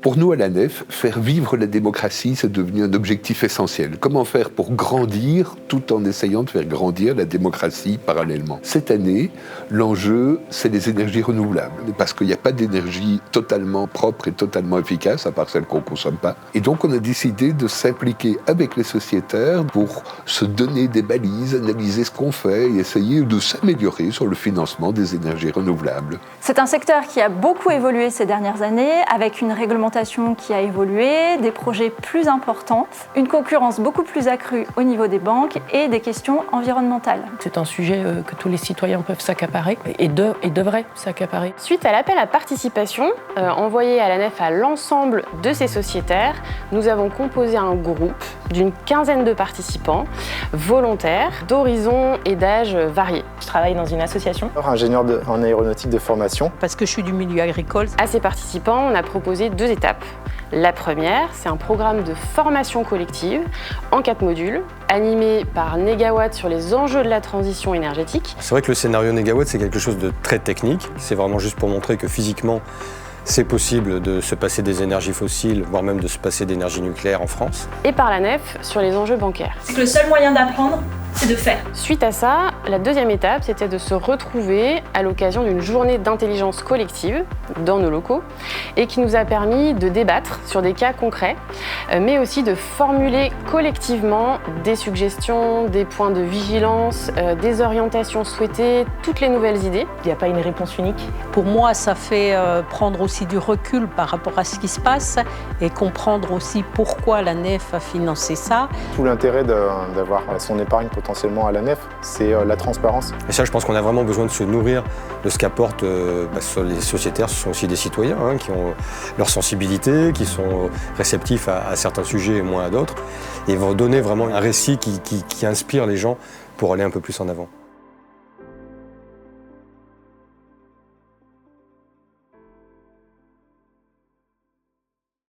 Pour nous, à la Nef, faire vivre la démocratie, c'est devenu un objectif essentiel. Comment faire pour grandir tout en essayant de faire grandir la démocratie parallèlement? Cette année, l'enjeu, c'est les énergies renouvelables. Parce qu'il n'y a pas d'énergie totalement propre et totalement efficace, à part celle qu'on ne consomme pas. Et donc, on a décidé de s'impliquer avec les sociétaires pour se donner des balises, analyser ce qu'on fait et essayer de s'améliorer sur le financement des énergies renouvelables. C'est un secteur qui a beaucoup évolué ces dernières années, avec une réglementation qui a évolué, des projets plus importants, une concurrence beaucoup plus accrue au niveau des banques et des questions environnementales. C'est un sujet que tous les citoyens peuvent s'accaparer et devraient s'accaparer. Suite à l'appel à participation envoyé à la Nef à l'ensemble de ces sociétaires, nous avons composé un groupe d'une quinzaine de participants volontaires d'horizons et d'âges variés. Je travaille dans une association. Ingénieur en aéronautique de formation. Parce que je suis du milieu agricole. À ces participants, on a proposé 2 étapes. La première, c'est un programme de formation collective en 4 modules, animé par Negawatt sur les enjeux de la transition énergétique. C'est vrai que le scénario Negawatt, c'est quelque chose de très technique. C'est vraiment juste pour montrer que physiquement, c'est possible de se passer des énergies fossiles, voire même de se passer d'énergie nucléaire en France. Et par la Nef sur les enjeux bancaires. C'est que le seul moyen d'apprendre, c'est de faire. Suite à ça, la deuxième étape, c'était de se retrouver à l'occasion d'une journée d'intelligence collective dans nos locaux et qui nous a permis de débattre sur des cas concrets, mais aussi de formuler collectivement des suggestions, des points de vigilance, des orientations souhaitées, toutes les nouvelles idées. Il n'y a pas une réponse unique. Pour moi, ça fait prendre aussi du recul par rapport à ce qui se passe et comprendre aussi pourquoi la Nef a financé ça. Tout l'intérêt d'avoir son épargne potentiellement à la Nef, c'est la transparence. Et ça, je pense qu'on a vraiment besoin de se nourrir de ce qu'apportent les sociétaires. Ce sont aussi des citoyens qui ont leur sensibilité, qui sont réceptifs à certains sujets et moins à d'autres, et vont donner vraiment un récit qui inspire les gens pour aller un peu plus en avant.